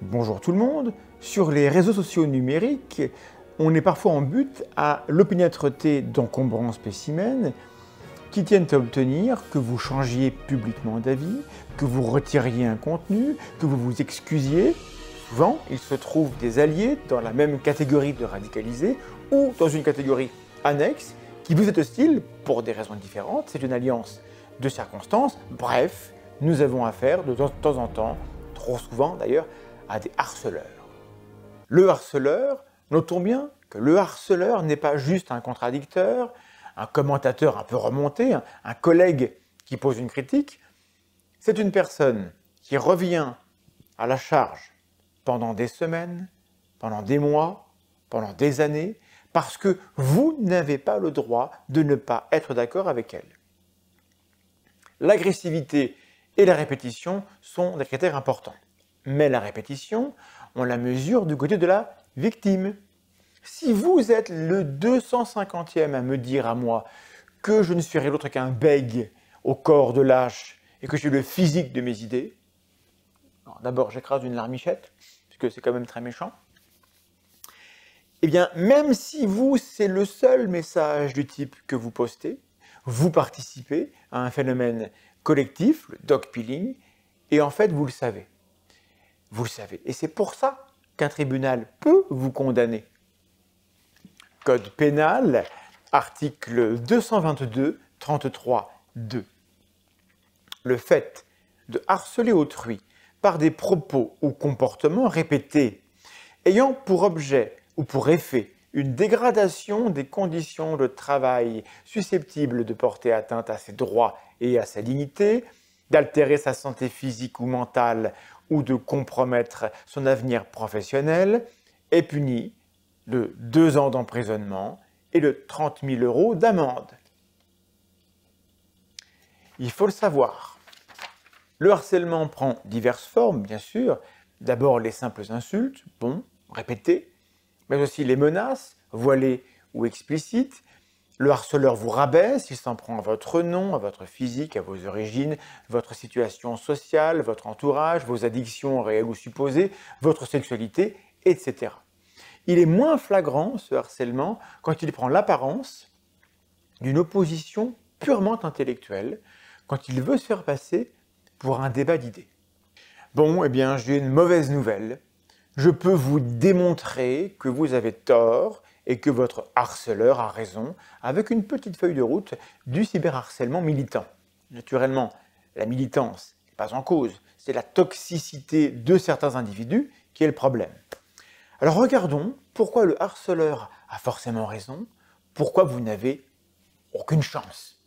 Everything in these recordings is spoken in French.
Bonjour tout le monde. Sur les réseaux sociaux numériques, on est parfois en but à l'opiniâtreté d'encombrants spécimens qui tiennent à obtenir que vous changiez publiquement d'avis, que vous retiriez un contenu, que vous vous excusiez. Souvent, il se trouve des alliés dans la même catégorie de radicalisés ou dans une catégorie annexe qui vous est hostile pour des raisons différentes. C'est une alliance de circonstances. Bref, nous avons affaire de temps en temps, trop souvent d'ailleurs, à des harceleurs. Le harceleur, notons bien que le harceleur n'est pas juste un contradicteur, un commentateur un peu remonté, un collègue qui pose une critique. C'est une personne qui revient à la charge pendant des semaines, pendant des mois, pendant des années, parce que vous n'avez pas le droit de ne pas être d'accord avec elle. L'agressivité et la répétition sont des critères importants. Mais la répétition, on la mesure du côté de la victime. Si vous êtes le 250e à me dire à moi que je ne suis rien d'autre qu'un bègue au corps de lâche et que j'ai le physique de mes idées, d'abord j'écrase une larmichette, puisque c'est quand même très méchant, eh bien même si vous, c'est le seul message du type que vous postez, vous participez à un phénomène collectif, le dogpilling, et en fait vous le savez. Vous le savez. Et c'est pour ça qu'un tribunal peut vous condamner. Code pénal, article 222, 33, 2. Le fait de harceler autrui par des propos ou comportements répétés ayant pour objet ou pour effet une dégradation des conditions de travail susceptibles de porter atteinte à ses droits et à sa dignité, d'altérer sa santé physique ou mentale ou de compromettre son avenir professionnel, est puni de 2 ans d'emprisonnement et de 30 000 € d'amende. Il faut le savoir. Le harcèlement prend diverses formes, bien sûr. D'abord les simples insultes, répétées, mais aussi les menaces, voilées ou explicites. Le harceleur vous rabaisse, il s'en prend à votre nom, à votre physique, à vos origines, votre situation sociale, votre entourage, vos addictions réelles ou supposées, votre sexualité, etc. Il est moins flagrant, ce harcèlement, quand il prend l'apparence d'une opposition purement intellectuelle, quand il veut se faire passer pour un débat d'idées. Bon, eh bien, j'ai une mauvaise nouvelle. Je peux vous démontrer que vous avez tort et que votre harceleur a raison avec une petite feuille de route du cyberharcèlement militant. Naturellement, la militance n'est pas en cause, c'est la toxicité de certains individus qui est le problème. Alors regardons pourquoi le harceleur a forcément raison, pourquoi vous n'avez aucune chance.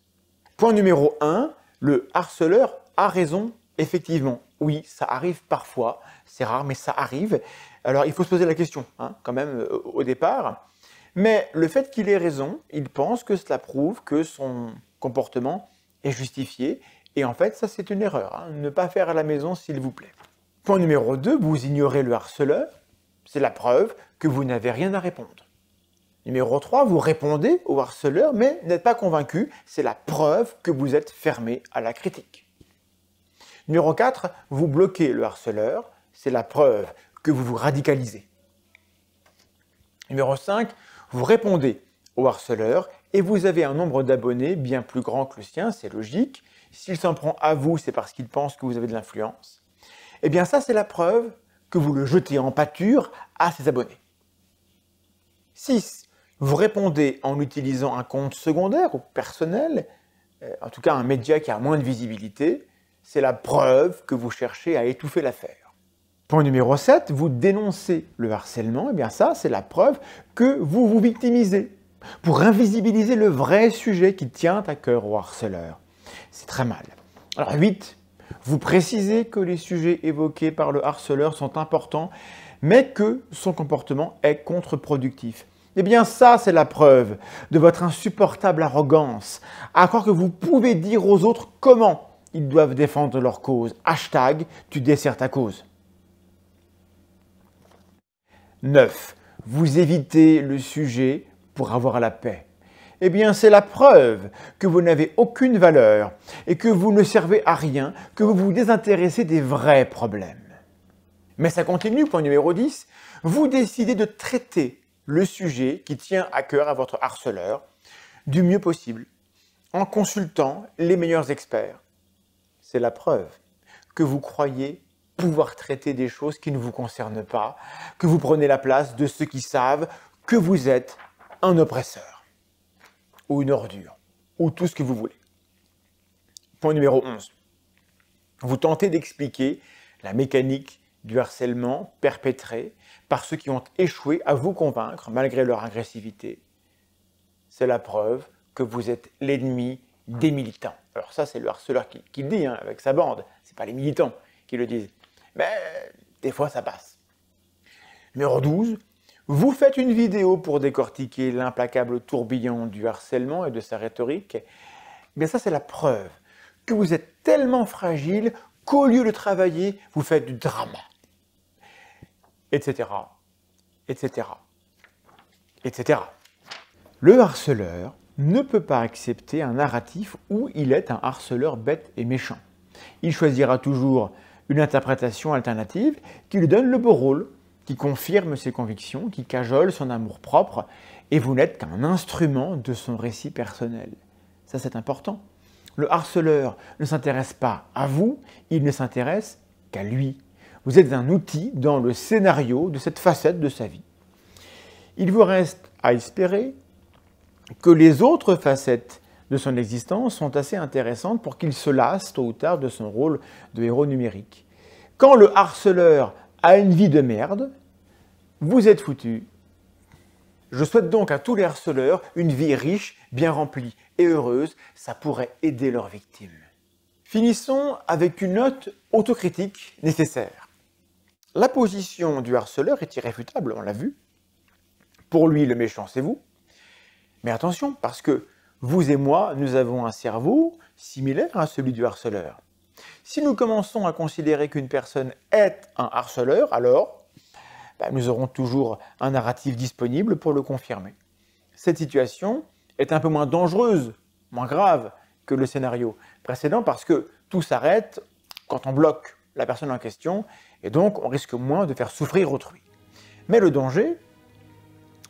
Point numéro 1, le harceleur a raison, effectivement. Oui, ça arrive parfois, c'est rare, mais ça arrive. Alors il faut se poser la question, quand même, au départ. Mais le fait qu'il ait raison, il pense que cela prouve que son comportement est justifié. Et en fait, ça c'est une erreur. Ne pas faire à la maison, s'il vous plaît. Point numéro 2, vous ignorez le harceleur. C'est la preuve que vous n'avez rien à répondre. Numéro 3, vous répondez au harceleur, mais n'êtes pas convaincu. C'est la preuve que vous êtes fermé à la critique. Numéro 4, vous bloquez le harceleur. C'est la preuve que vous vous radicalisez. Numéro 5, vous répondez au harceleur et vous avez un nombre d'abonnés bien plus grand que le sien, c'est logique. S'il s'en prend à vous, c'est parce qu'il pense que vous avez de l'influence. Eh bien ça, c'est la preuve que vous le jetez en pâture à ses abonnés. 6. Vous répondez en utilisant un compte secondaire ou personnel, en tout cas un média qui a moins de visibilité. C'est la preuve que vous cherchez à étouffer l'affaire. Point numéro 7, vous dénoncez le harcèlement. Eh bien ça, c'est la preuve que vous vous victimisez pour invisibiliser le vrai sujet qui tient à cœur au harceleur. C'est très mal. Alors 8, vous précisez que les sujets évoqués par le harceleur sont importants, mais que son comportement est contre-productif. Eh bien ça, c'est la preuve de votre insupportable arrogance, à croire que vous pouvez dire aux autres comment ils doivent défendre leur cause. Hashtag, tu desserres ta cause. 9. Vous évitez le sujet pour avoir la paix. Eh bien, c'est la preuve que vous n'avez aucune valeur et que vous ne servez à rien, que vous vous désintéressez des vrais problèmes. Mais ça continue, point numéro 10. Vous décidez de traiter le sujet qui tient à cœur à votre harceleur du mieux possible, en consultant les meilleurs experts. C'est la preuve que vous croyez pouvoir traiter des choses qui ne vous concernent pas, que vous prenez la place de ceux qui savent que vous êtes un oppresseur, ou une ordure, ou tout ce que vous voulez. Point numéro 11. Vous tentez d'expliquer la mécanique du harcèlement perpétré par ceux qui ont échoué à vous convaincre malgré leur agressivité. C'est la preuve que vous êtes l'ennemi des militants. Alors ça, c'est le harceleur qui le dit, hein, avec sa bande. Ce n'est pas les militants qui le disent. Mais des fois, ça passe. Numéro 12. Vous faites une vidéo pour décortiquer l'implacable tourbillon du harcèlement et de sa rhétorique. Bien ça, c'est la preuve que vous êtes tellement fragile qu'au lieu de travailler, vous faites du drama. Etc. Etc. Etc. Le harceleur ne peut pas accepter un narratif où il est un harceleur bête et méchant. Il choisira toujours une interprétation alternative qui lui donne le beau rôle, qui confirme ses convictions, qui cajole son amour-propre, et vous n'êtes qu'un instrument de son récit personnel. Ça, c'est important. Le harceleur ne s'intéresse pas à vous, il ne s'intéresse qu'à lui. Vous êtes un outil dans le scénario de cette facette de sa vie. Il vous reste à espérer que les autres facettes de son existence sont assez intéressantes pour qu'il se lasse tôt ou tard de son rôle de héros numérique. Quand le harceleur a une vie de merde, vous êtes foutu. Je souhaite donc à tous les harceleurs une vie riche, bien remplie et heureuse. Ça pourrait aider leurs victimes. Finissons avec une note autocritique nécessaire. La position du harceleur est irréfutable, on l'a vu. Pour lui, le méchant, c'est vous. Mais attention, parce que vous et moi, nous avons un cerveau similaire à celui du harceleur. Si nous commençons à considérer qu'une personne est un harceleur, alors nous aurons toujours un narratif disponible pour le confirmer. Cette situation est un peu moins dangereuse, moins grave que le scénario précédent parce que tout s'arrête quand on bloque la personne en question et donc on risque moins de faire souffrir autrui. Mais le danger,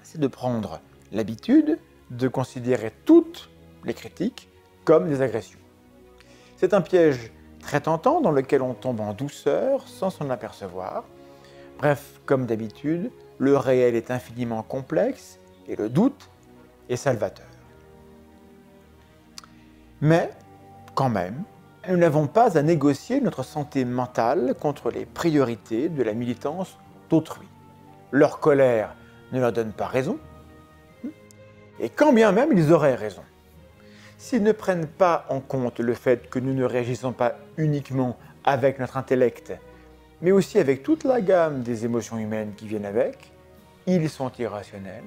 c'est de prendre l'habitude de considérer toutes les critiques comme des agressions. C'est un piège très tentant dans lequel on tombe en douceur sans s'en apercevoir. Bref, comme d'habitude, le réel est infiniment complexe et le doute est salvateur. Mais, quand même, nous n'avons pas à négocier notre santé mentale contre les priorités de la militance d'autrui. Leur colère ne leur donne pas raison, et quand bien même ils auraient raison. S'ils ne prennent pas en compte le fait que nous ne réagissons pas uniquement avec notre intellect, mais aussi avec toute la gamme des émotions humaines qui viennent avec, ils sont irrationnels,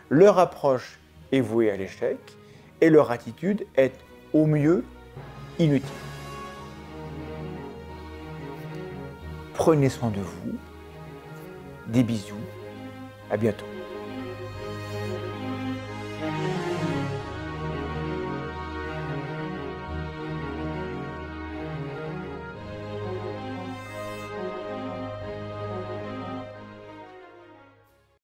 leur approche est vouée à l'échec, et leur attitude est au mieux inutile. Prenez soin de vous, des bisous, à bientôt.